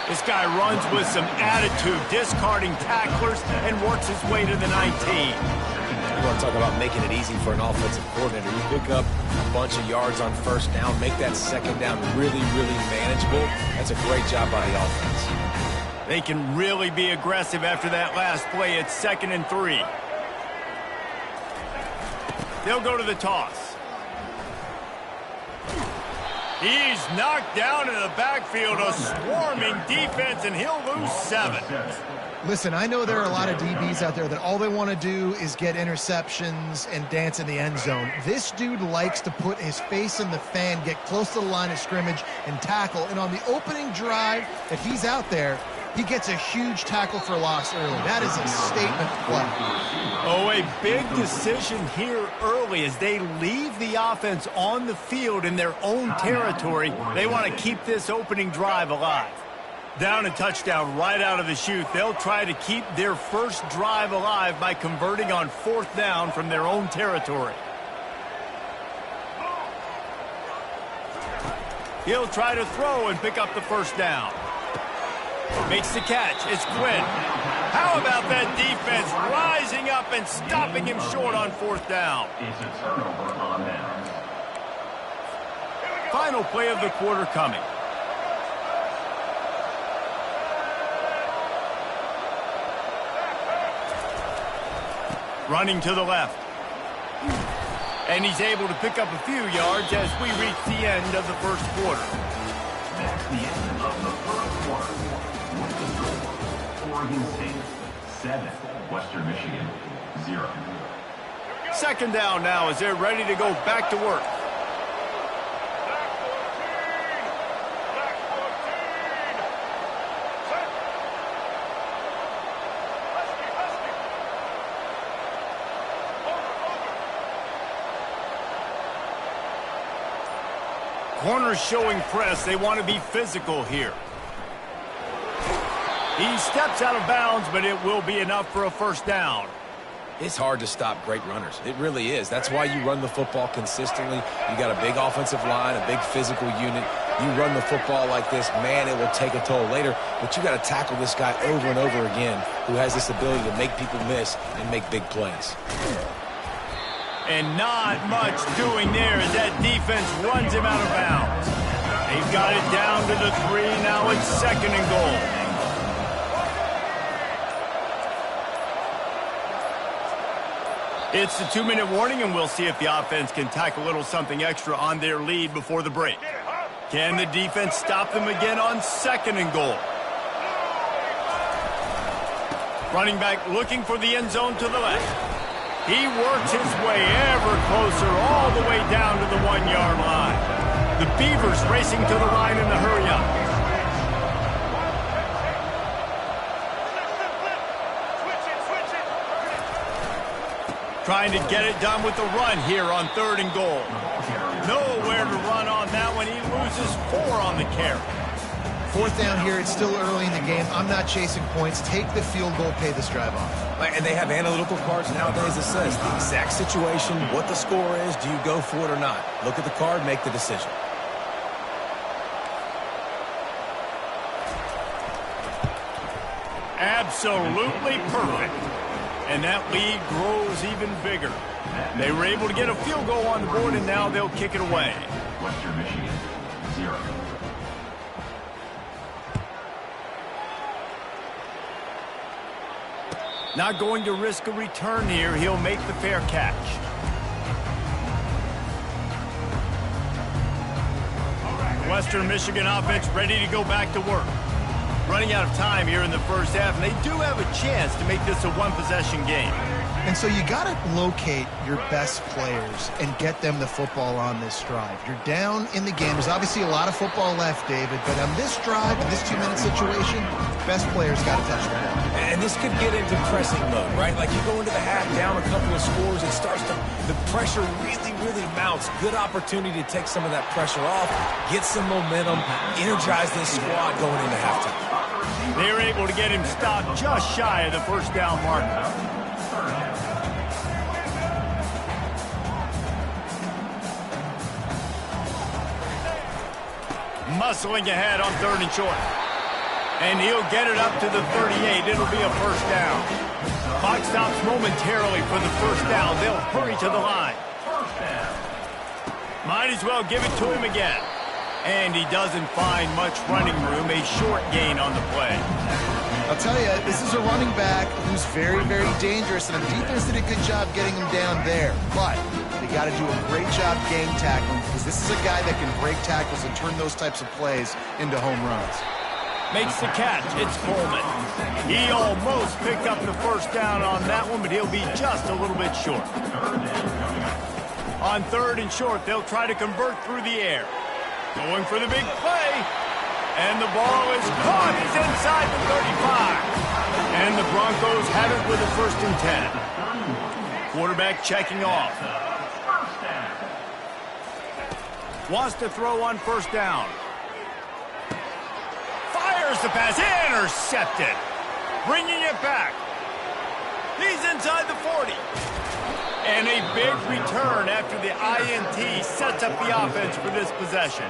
This guy runs with some attitude, discarding tacklers, and works his way to the 19. You want to talk about making it easy for an offensive coordinator. You pick up a bunch of yards on first down, make that second down really, really manageable. That's a great job by the offense. They can really be aggressive after that last play. It's 2nd and 3. They'll go to the toss. He's knocked down in the backfield, a swarming defense, and he'll lose 7. Listen, I know there are a lot of DBs out there that all they want to do is get interceptions and dance in the end zone. This dude likes to put his face in the fan, get close to the line of scrimmage, and tackle. And on the opening drive that he's out there, he gets a huge tackle for loss early. That is a statement play. Oh, a big decision here early as they leave the offense on the field in their own territory. They want to keep this opening drive alive. Down and touchdown right out of the chute. They'll try to keep their first drive alive by converting on 4th down from their own territory. He'll try to throw and pick up the first down. Makes the catch. It's Quinn. How about that defense rising up and stopping him short on 4th down? It's a turnover on downs. Final play of the quarter coming. Running to the left. And he's able to pick up a few yards as we reach the end of the first quarter. That's the end of the first quarter. Oregon State 7, Western Michigan 0. 2nd down now as they're ready to go back to work. Corners showing press. They want to be physical here. He steps out of bounds, but it will be enough for a first down. It's hard to stop great runners. It really is. That's why you run the football consistently. You got a big offensive line, a big physical unit. You run the football like this, man, it will take a toll later. But you got to tackle this guy over and over again who has this ability to make people miss and make big plays. And not much doing there as that defense runs him out of bounds. They've got it down to the 3. Now it's 2nd and goal. It's the 2-minute warning, and we'll see if the offense can tack a little something extra on their lead before the break. Can the defense stop them again on 2nd and goal? Running back looking for the end zone to the left. He works his way ever closer all the way down to the 1-yard line. The Beavers racing to the line in the hurry-up. Trying to get it done with the run here on 3rd and goal. Nowhere to run on that one. He loses 4 on the carry. 4th down here. It's still early in the game. I'm not chasing points. Take the field goal, pay this drive off. And they have analytical cards nowadays that says the exact situation, what the score is, do you go for it or not? Look at the card, make the decision. Absolutely perfect. And that lead grows even bigger. They were able to get a field goal on the board, and now they'll kick it away. Western Michigan 0. Not going to risk a return here. He'll make the fair catch. Western Michigan offense ready to go back to work. Running out of time here in the first half, and they do have a chance to make this a one-possession game. And so you got to locate your best players and get them the football on this drive. You're down in the game. There's obviously a lot of football left, David, but on this drive, in this 2-minute situation, best players got to touch the ball. And this could get into pressing mode, right? Like you go into the half down a couple of scores, it starts to, the pressure really, really mounts. Good opportunity to take some of that pressure off, get some momentum, energize this squad going into halftime. They were able to get him stopped just shy of the first down marker. Muscling ahead on 3rd and short. And he'll get it up to the 38. It'll be a first down. Clock stops momentarily for the first down. They'll hurry to the line. Might as well give it to him again. And he doesn't find much running room. A short gain on the play. I'll tell you, this is a running back who's very, very dangerous, and the defense did a good job getting him down there. But they got to do a great job game tackling, because this is a guy that can break tackles and turn those types of plays into home runs. Makes the catch. It's Coleman. He almost picked up the first down on that one, but he'll be just a little bit short. On 3rd and short, they'll try to convert through the air. Going for the big play. And the ball is caught. He's inside the 35. And the Broncos have it with a 1st and 10. Quarterback checking off. Wants to throw on 1st down. Fires the pass. Intercepted. Bringing it back. He's inside the 40. And a big return after the INT sets up the offense for this possession.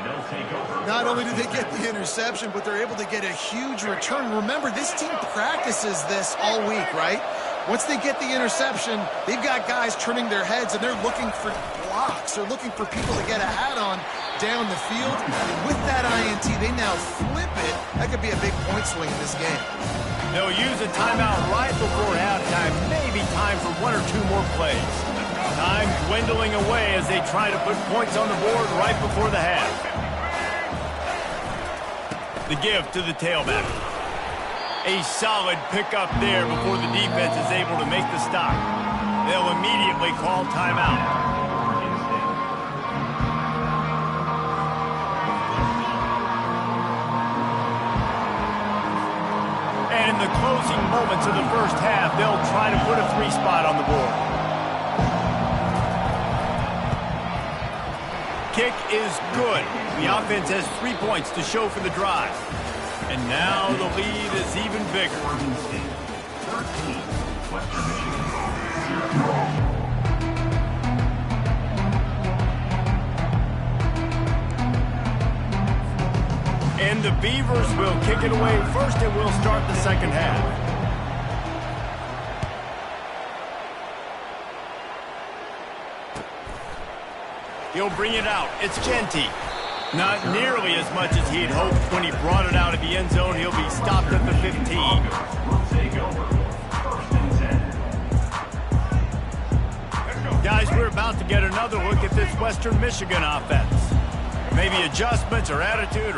Not only do they get the interception, but they're able to get a huge return. Remember, this team practices this all week, right? Once they get the interception, they've got guys turning their heads, and they're looking for blocks. They're looking for people to get a hat on down the field. With that INT, they now flip it. That could be a big point swing in this game. They'll use a timeout right before halftime. Maybe time for 1 or 2 more plays. Time dwindling away as they try to put points on the board right before the half. The give to the tailback. A solid pickup there before the defense is able to make the stop. They'll immediately call timeout. And in the closing moments of the first half, they'll try to put a 3 spot on the board. Kick is good. The offense has 3 points to show for the drive. And now the lead is even bigger. 13, Western Michigan. And the Beavers will kick it away first, and we'll start the second half. He'll bring it out. It's Genty. Not nearly as much as he had hoped when he brought it out of the end zone. He'll be stopped at the 15. Guys, we're about to get another look at this Western Michigan offense. Maybe adjustments or attitude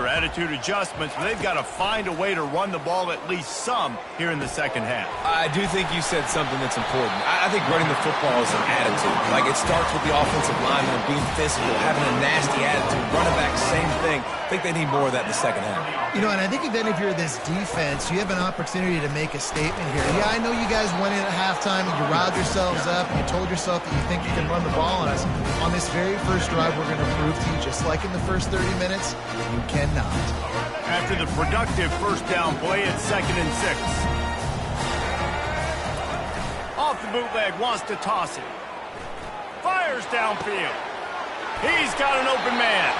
adjustments, but they've got to find a way to run the ball at least some here in the second half. I do think you said something that's important. I think running the football is an attitude. Like, it starts with the offensive lineman being physical, having a nasty attitude. Running back, same thing. I think they need more of that in the second half. You know, and I think even if you're this defense, you have an opportunity to make a statement here. Yeah, I know you guys went in at halftime and you riled yourselves up and you told yourself that you think you can run the ball on us. On this very first drive, we're going to prove to you, just like in the first 30 minutes, you cannot. After the productive first down play, it's 2nd and 6. Off the bootleg, wants to toss it. Fires downfield. He's got an open man.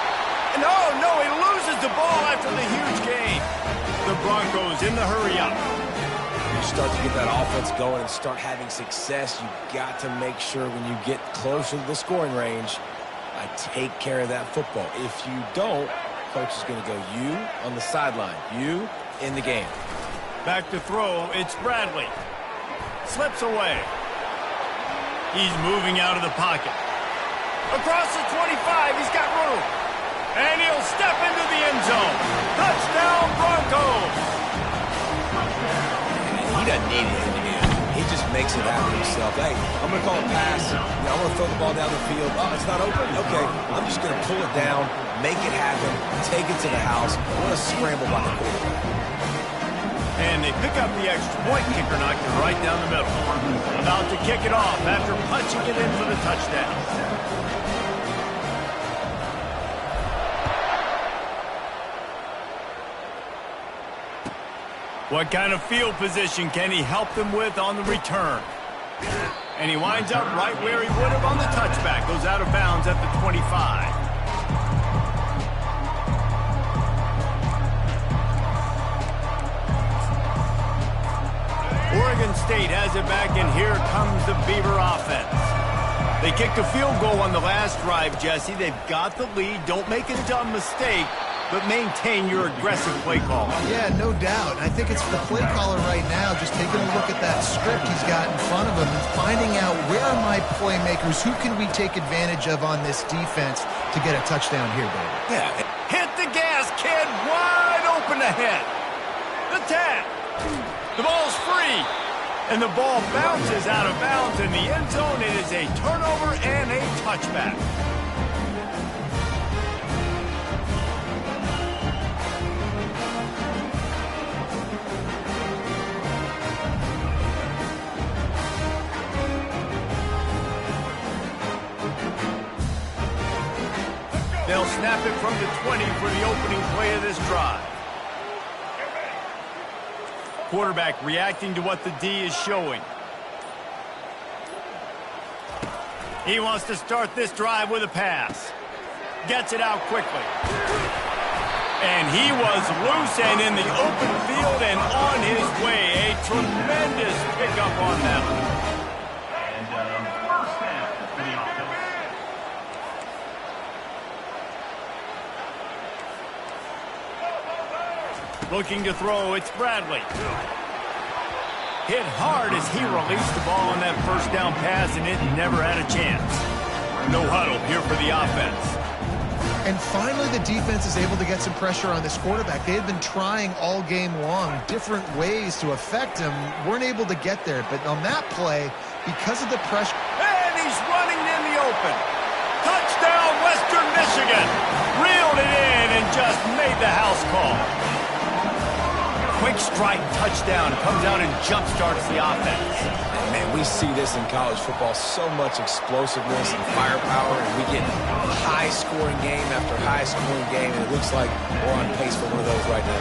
And oh no, he loses the ball after the huge gain. The Broncos in the hurry up. You start to get that offense going and start having success, you got to make sure when you get closer to the scoring range, I take care of that football. If you don't, coach is going to go, you on the sideline, you in the game. Back to throw, it's Bradley. Slips away. He's moving out of the pocket. Across the 25, he's got room. And he'll step into the end zone. Touchdown, Broncos! He doesn't need anything to do. He just makes it happen himself. Hey, I'm going to call a pass. I'm going to throw the ball down the field. Oh, it's not open. Okay, I'm just going to pull it down, make it happen, take it to the house. What a scramble by the quarterback. And they pick up the extra point. Kicker knocked it right down the middle. About to kick it off after punching it in for the touchdown. What kind of field position can he help them with on the return? And he winds up right where he would have on the touchback. Goes out of bounds at the 25. State has it back, and here comes the Beaver offense. They kicked a field goal on the last drive, Jesse. They've got the lead. Don't make a dumb mistake, but maintain your aggressive play call. Yeah, no doubt. I think it's the play caller right now just taking a look at that script he's got in front of him and finding out where are my playmakers, who can we take advantage of on this defense to get a touchdown here, David. Yeah. Hit the gas, kid. Wide open ahead. The 10. The ball's free. And the ball bounces out of bounds in the end zone. It is a turnover and a touchback. They'll snap it from the 20 for the opening play of this drive. Quarterback reacting to what the D is showing. He wants to start this drive with a pass. Gets it out quickly. And he was loose and in the open field and on his way. A tremendous pickup on that one. First down for the offense. Looking to throw, it's Bradley. Hit hard as he released the ball on that first down pass, and it never had a chance. No huddle here for the offense. And finally, the defense is able to get some pressure on this quarterback. They had been trying all game long different ways to affect him. Weren't able to get there, but on that play, because of the pressure... And he's running in the open. Touchdown, Western Michigan. Reeled it in and just made the house call. Quick strike touchdown comes out and jump-starts the offense. And man, we see this in college football, so much explosiveness and firepower, and we get high-scoring game after high-scoring game, and it looks like we're on pace for one of those right now.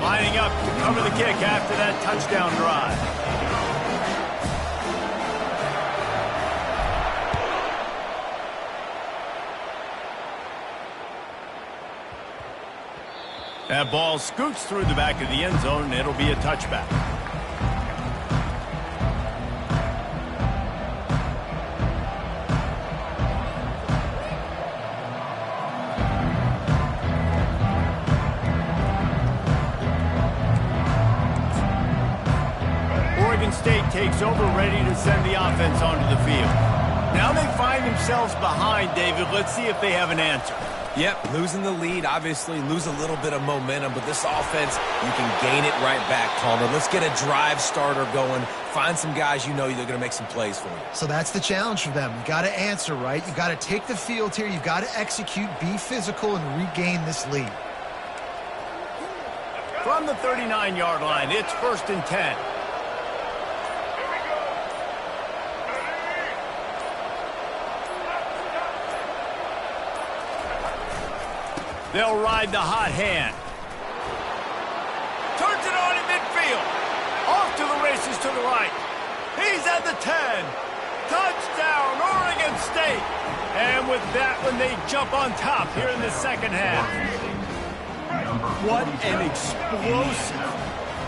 Lining up to cover the kick after that touchdown drive. That ball scoots through the back of the end zone, and it'll be a touchback. Oregon State takes over, ready to send the offense onto the field. Now they find themselves behind, David. Let's see if they have an answer. Yep, losing the lead, obviously lose a little bit of momentum, but this offense, you can gain it right back, Palmer. Let's get a drive starter going. Find some guys you know they're going to make some plays for you. So that's the challenge for them. You got to answer, right? You got to take the field here. You got to execute, be physical, and regain this lead. From the 39-yard line, it's 1st and 10. They'll ride the hot hand. Turns it on in midfield. Off to the races to the right. He's at the 10. Touchdown, Oregon State. And with that one, they jump on top here in the second half. What an explosive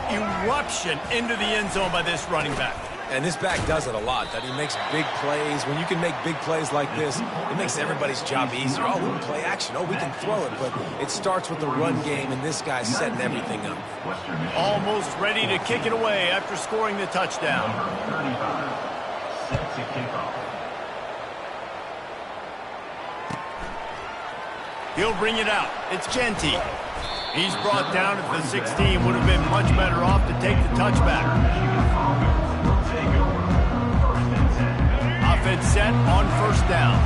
eruption into the end zone by this running back. And this back does it a lot, that he makes big plays. When you can make big plays like this, it makes everybody's job easier. Oh, we can play action. Oh, we can throw it. But it starts with the run game, and this guy's setting everything up. Almost ready to kick it away after scoring the touchdown. Number 35, set to kickoff. He'll bring it out. It's Genty. He's brought down at the 16. Would have been much better off to take the touchback. Offense set on 1st down.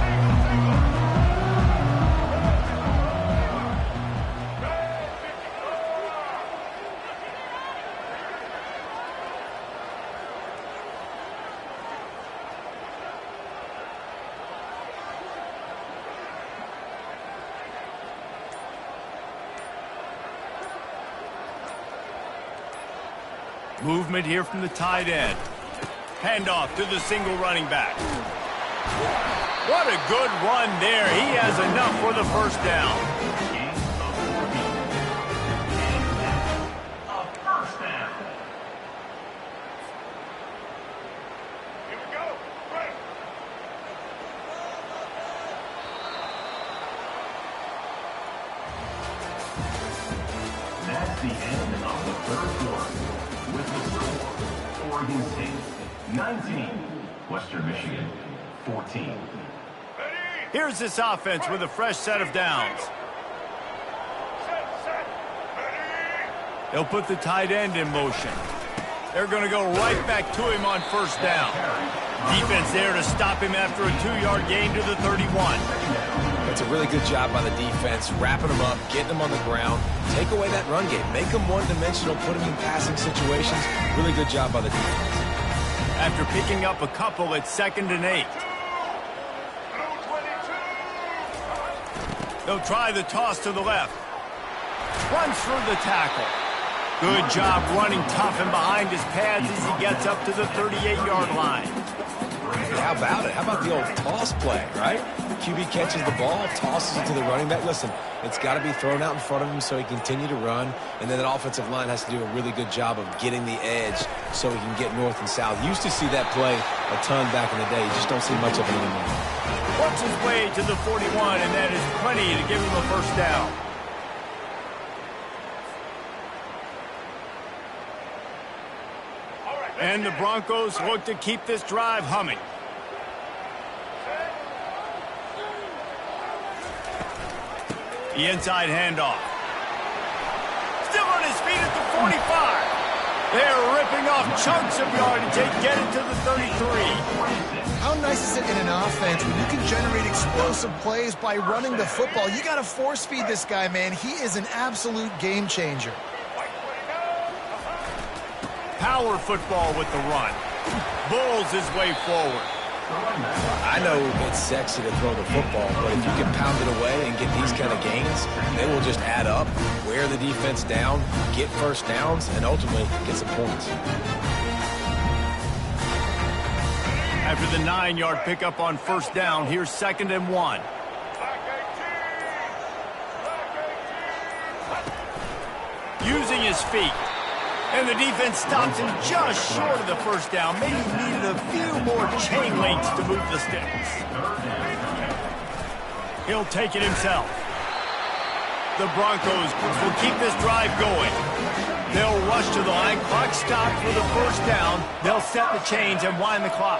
Movement here from the tight end. Handoff to the single running back. What a good run there. He has enough for the first down. That's the end of the third quarter. With the score, Oregon State 19, Western Michigan 14. Here's this offense with a fresh set of downs. They'll put the tight end in motion. They're going to go right back to him on first down. Defense there to stop him after a 2-yard gain to the 31. It's a really good job by the defense, wrapping them up, getting them on the ground, take away that run game, make them one-dimensional, put them in passing situations. Really good job by the defense. After picking up a couple, it's 2nd and 8. They'll try the toss to the left. Runs through the tackle. Good job running tough and behind his pads as he gets up to the 38-yard line. How about it? How about the old toss play, right? QB catches the ball, tosses it to the running back. Listen, it's got to be thrown out in front of him so he can continue to run, and then that offensive line has to do a really good job of getting the edge so he can get north and south. Used to see that play a ton back in the day. You just don't see much of it anymore. Works his way to the 41, and that is plenty to give him a first down. And the Broncos look to keep this drive humming. The inside handoff. Still on his feet at the 45. They're ripping off chunks of yardage. They get it to the 33. How nice is it in an offense when you can generate explosive plays by running the football? You got to force feed this guy, man. He is an absolute game changer. Power football with the run. Bulls his way forward. I know it's sexy to throw the football, but if you can pound it away and get these kind of gains, they will just add up, wear the defense down, get first downs, and ultimately get some points. After the 9-yard pickup on first down, here's 2nd and 1. Using his feet. And the defense stops him just short of the first down. Maybe needed a few more chain links to move the sticks. He'll take it himself. The Broncos will keep this drive going. They'll rush to the line. Clock stopped for the first down. They'll set the chains and wind the clock.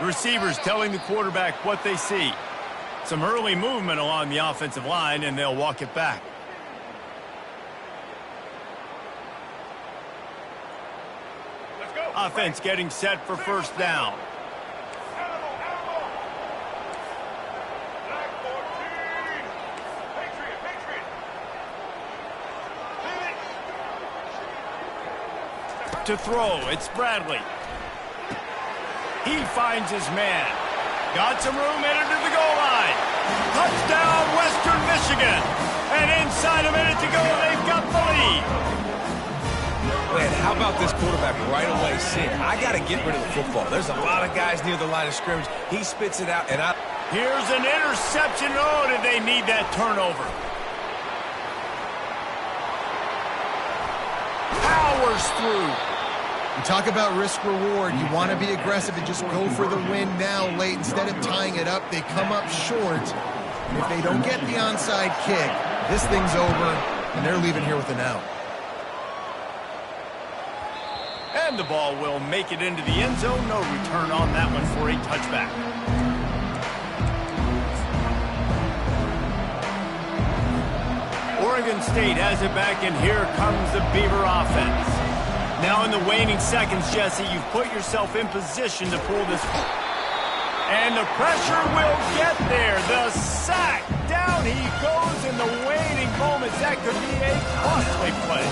Receivers telling the quarterback what they see. Some early movement along the offensive line, and they'll walk it back. Offense getting set for first down. To throw, it's Bradley. He finds his man. Got some room, headed to the goal line. Touchdown, Western Michigan. And inside a minute to go, they've got the lead. Man, how about this quarterback right away seeing, I got to get rid of the football. There's a lot of guys near the line of scrimmage. He spits it out, and Here's an interception. Oh, did they need that turnover? Powers through. You talk about risk-reward. You want to be aggressive and just go for the win now late. Instead of tying it up, they come up short. And if they don't get the onside kick, this thing's over, and they're leaving here with an out. And the ball will make it into the end zone. No return on that one for a touchback. Oregon State has it back, and here comes the Beaver offense. Now in the waning seconds, Jesse, you've put yourself in position to pull this. And the pressure will get there. The sack. Down he goes in the waning moments. That could be a costly play.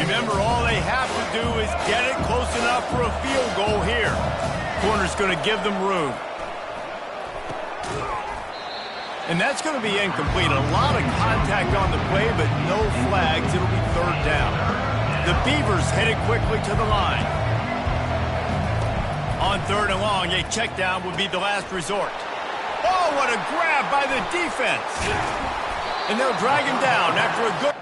Remember, all they have to do is get it close enough for a field goal here. Corner's going to give them room. And that's going to be incomplete. A lot of contact on the play, but no flags. It'll be third down. The Beavers headed quickly to the line. On third and long, a check down would be the last resort. Oh, what a grab by the defense. And they'll drag him down after a good...